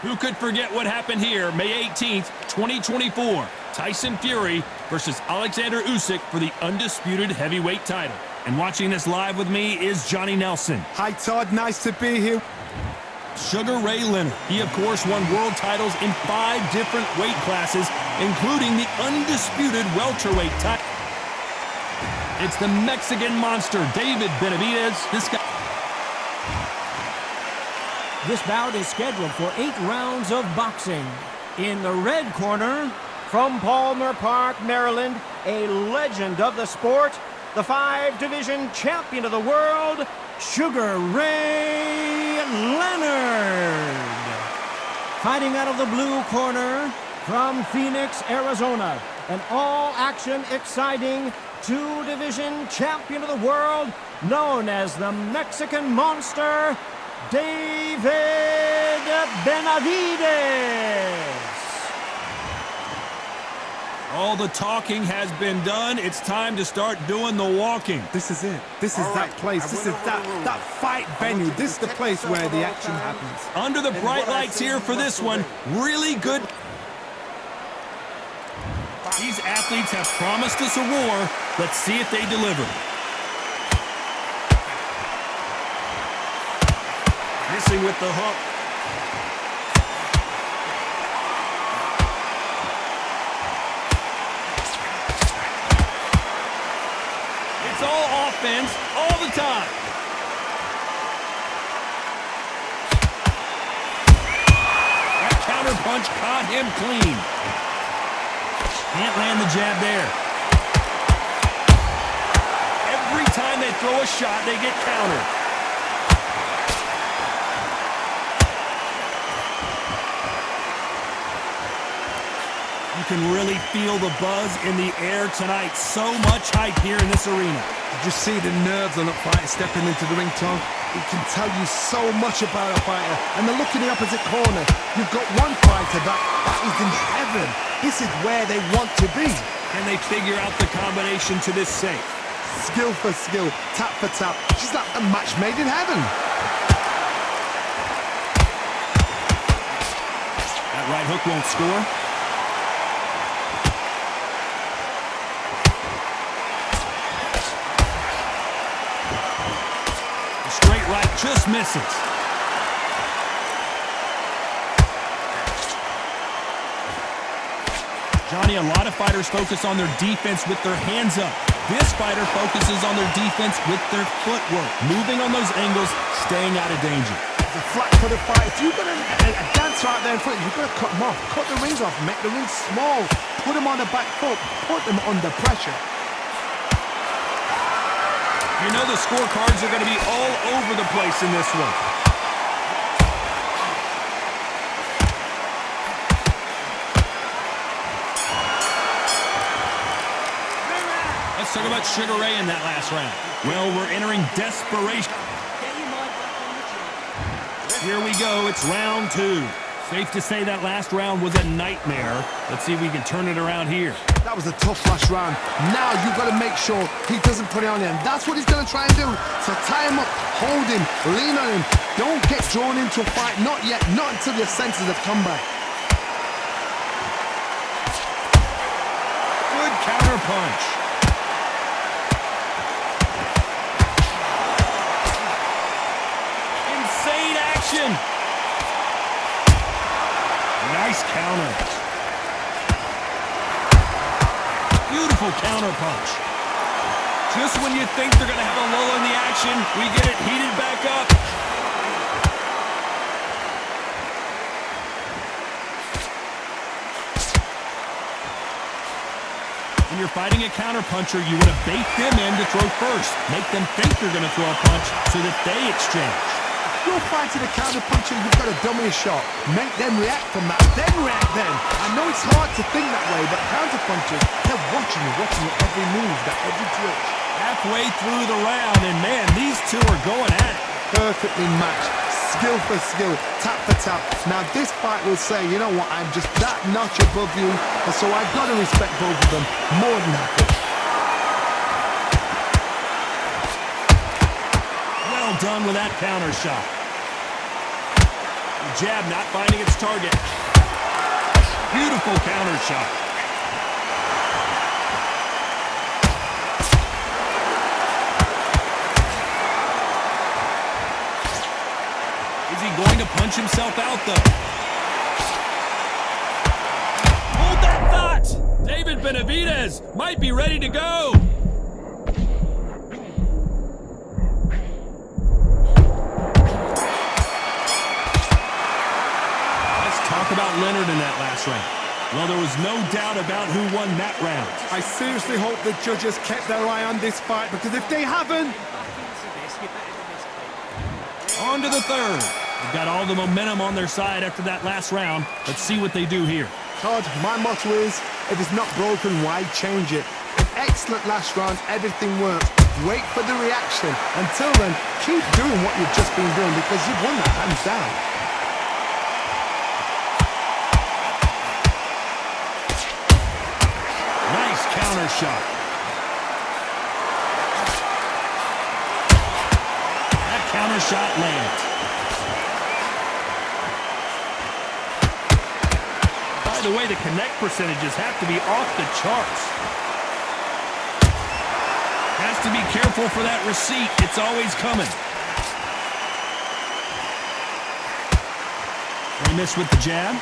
Who could forget what happened here May 18th, 2024? Tyson Fury versus Alexander Usyk for the undisputed heavyweight title. And watching this live with me is Johnny Nelson. Hi, Todd. Nice to be here. Sugar Ray Leonard. He, of course, won world titles in 5 different weight classes, including the undisputed welterweight title. It's the Mexican monster, David Benavidez. This bout is scheduled for 8 rounds of boxing. In the red corner, from Palmer Park, Maryland, a legend of the sport, the 5-division champion of the world, Sugar Ray Leonard. Fighting out of the blue corner, from Phoenix, Arizona, an all-action, exciting 2-division champion of the world, known as the Mexican Monster, David Benavidez. All the talking has been done. It's time to start doing the walking. This is it. This is that place. This is that fight venue. This is the place where the action happens. Under the bright lights here for this one. Really good. These athletes have promised us a war. Let's see if they deliver. Missing with the hook. It's all offense, all the time. That counter punch caught him clean. Can't land the jab there. Every time they throw a shot, they get countered. You can really feel the buzz in the air tonight. So much hype here in this arena. You just see the nerves on the fighter stepping into the ring, Tom. It can tell you so much about a fighter. And the look in the opposite corner. You've got one fighter that is in heaven. This is where they want to be. Can they figure out the combination to this safe? Skill for skill, tap for tap. She's like a match made in heaven. That right hook won't score. Just misses. Johnny, a lot of fighters focus on their defense with their hands up. This fighter focuses on their defense with their footwork, moving on those angles, staying out of danger. The flat-footed fight. If you've got a dancer out there in front, you've got to cut them off. Cut the rings off, make the rings small. Put them on the back foot, put them under pressure. You know the scorecards are going to be all over the place in this one. Let's talk about Sugar Ray in that last round. Well, we're entering desperation. Here we go. It's round 2. Safe to say that last round was a nightmare. Let's see if we can turn it around here. That was a tough last round. Now you've got to make sure he doesn't put it on you. And that's what he's going to try and do. So tie him up, hold him, lean on him. Don't get drawn into a fight. Not yet. Not until your senses have come back. Good counter punch. Insane action. Nice counter. Beautiful counter punch. Just when you think they're going to have a lull in the action, we get it heated back up. When you're fighting a counterpuncher, you want to bait them in to throw first. Make them think they're going to throw a punch so that they exchange. You're fighting a counter-puncher, you've got to dummy a shot. Make them react from that, then react then. I know it's hard to think that way, but counter-punchers, they're watching you every move, that every twitch. Halfway through the round, and man, these two are going at it. Perfectly matched, skill for skill, tap for tap. Now this fight will say, you know what, I'm just that notch above you, and so I've got to respect both of them more than happy. Well done with that counter shot. The jab not finding its target. Beautiful counter shot. Is he going to punch himself out, though? Hold that thought! David Benavidez might be ready to go. Talk about Leonard in that last round. Well, there was no doubt about who won that round. I seriously hope the judges kept their eye on this fight, because if they haven't... On to the third. They've got all the momentum on their side after that last round. Let's see what they do here. Todd, my motto is, if it's not broken, why change it? An excellent last round, everything works. Wait for the reaction. Until then, keep doing what you've just been doing, because you've won that hands down. Counter shot. That counter shot lands. By the way, the connect percentages have to be off the charts. Has to be careful for that receipt. It's always coming. They miss with the jab.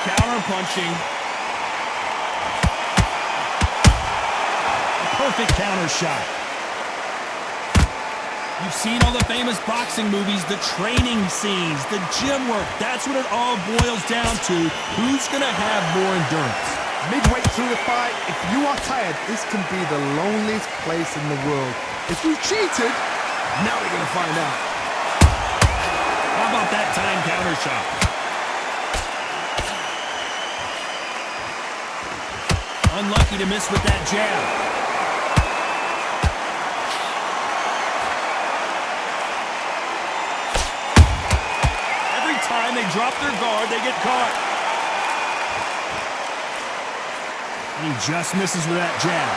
Counter punching. A perfect counter shot. You've seen all the famous boxing movies, the training scenes, the gym work. That's what it all boils down to. Who's going to have more endurance? Midway through the fight, if you are tired, this can be the loneliest place in the world. If you cheated, now we're going to find out. How about that time counter shot? Unlucky to miss with that jab. Every time they drop their guard, they get caught. And he just misses with that jab.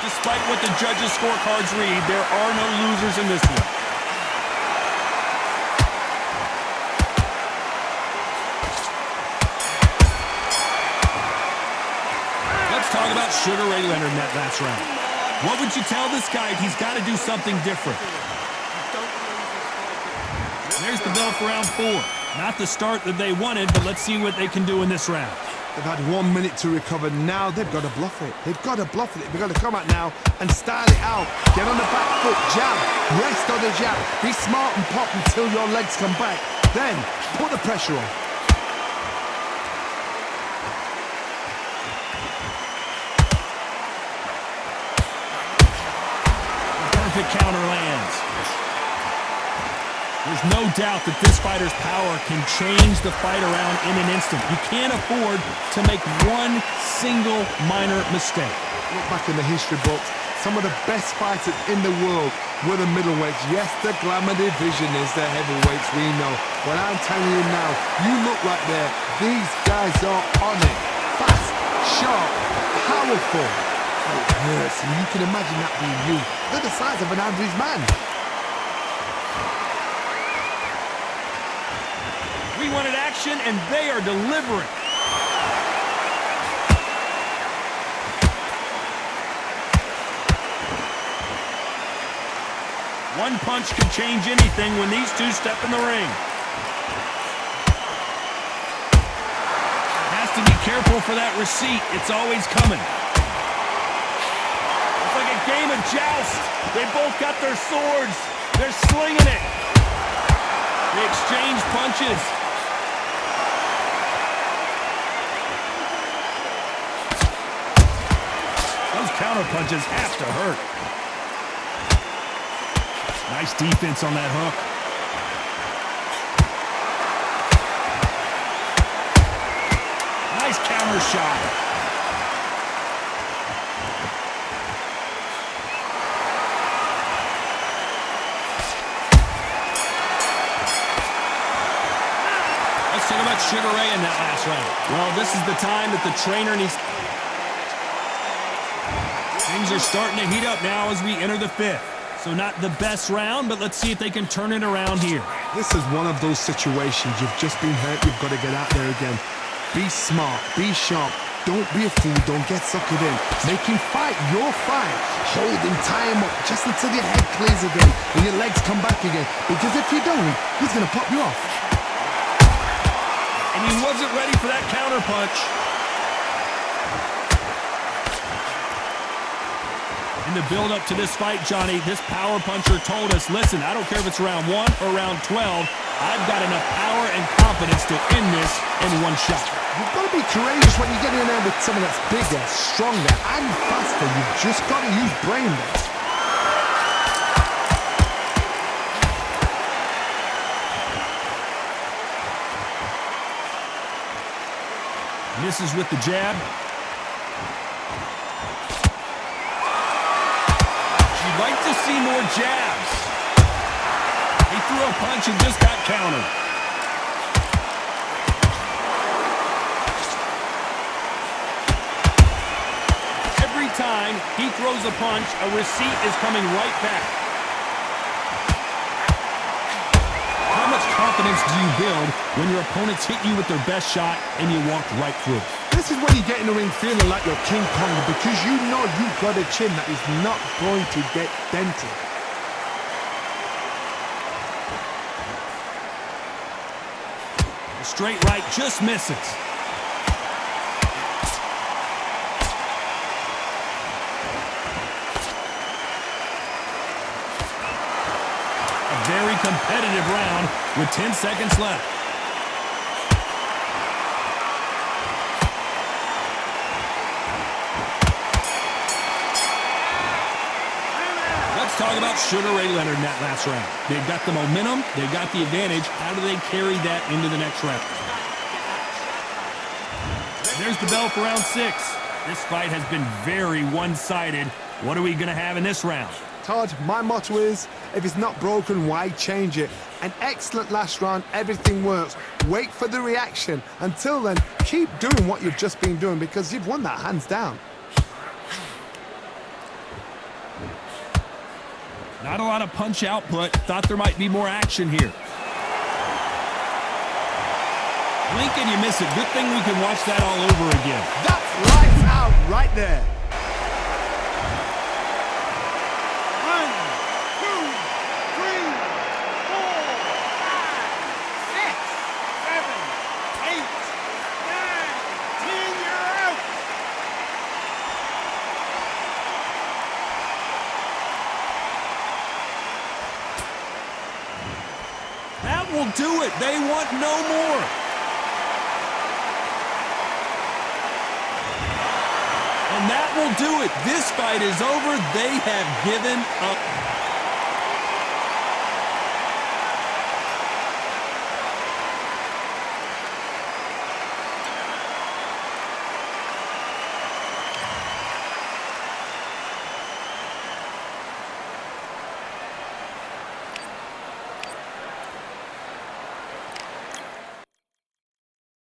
Despite what the judges' scorecards read, there are no losers in this one. Talk about Sugar Ray Leonard in that last round. What would you tell this guy if he's got to do something different? There's the bell for round 4. Not the start that they wanted, but let's see what they can do in this round. They've had 1 minute to recover. Now they've got to bluff it. They've got to bluff it. They've got to come out now and style it out. Get on the back foot, jab, rest on the jab. Be smart and pop until your legs come back. Then put the pressure on. Perfect counter lands. There's no doubt that this fighter's power can change the fight around in an instant. You can't afford to make one single minor mistake. Look back in the history books. Some of the best fighters in the world were the middleweights. Yes, the glamour division is the heavyweights, we know. But I'm telling you now, you look right there. These guys are on it. Fast, sharp, powerful. It hurts, and you can imagine that being you. They're the size of an average man. We wanted action, and they are delivering. One punch could change anything when these two step in the ring. Has to be careful for that receipt. It's always coming. Game of joust. They both got their swords. They're slinging it. They exchange punches. Those counter punches have to hurt. Nice defense on that hook. Nice counter shot. Talk about Sugar Ray in that last round. Well, this is the time that the trainer needs... Things are starting to heat up now as we enter the fifth. So not the best round, but let's see if they can turn it around here. This is one of those situations. You've just been hurt. You've got to get out there again. Be smart. Be sharp. Don't be a fool. Don't get suckered in. Make him fight your fight. Hold him, tie him up just until your head clears again and your legs come back again. Because if you don't, he's going to pop you off. And he wasn't ready for that counter punch. In the build-up to this fight, Johnny, this power puncher told us, listen, I don't care if it's round 1 or round 12, I've got enough power and confidence to end this in one shot. You've got to be courageous when you get in there with someone that's bigger, stronger, and faster. You've just got to use brain there. Misses with the jab. You'd like to see more jabs. He threw a punch and just got countered. Every time he throws a punch, a receipt is coming right back. How much confidence do you build when your opponents hit you with their best shot and you walk right through? This is when you get in the ring feeling like you're King Kong because you know you've got a chin that is not going to get dented. The straight right just misses. A very competitive round with 10 seconds left. Talk about Sugar Ray Leonard in that last round. They've got the momentum. They've got the advantage. How do they carry that into the next round? There's the bell for round 6. This fight has been very one-sided. What are we going to have in this round? Todd, my motto is, if it's not broken, why change it? An excellent last round. Everything works. Wait for the reaction. Until then, keep doing what you've just been doing because you've won that hands down. Not a lot of punch output. Thought there might be more action here. Blink and you miss it. Good thing we can watch that all over again. That's lights out right there. 1, 2, 3, 4, 5, 6, 7, 8, 9, 10, you're out. That will do it. They want no more. And that will do it. This fight is over. They have given up.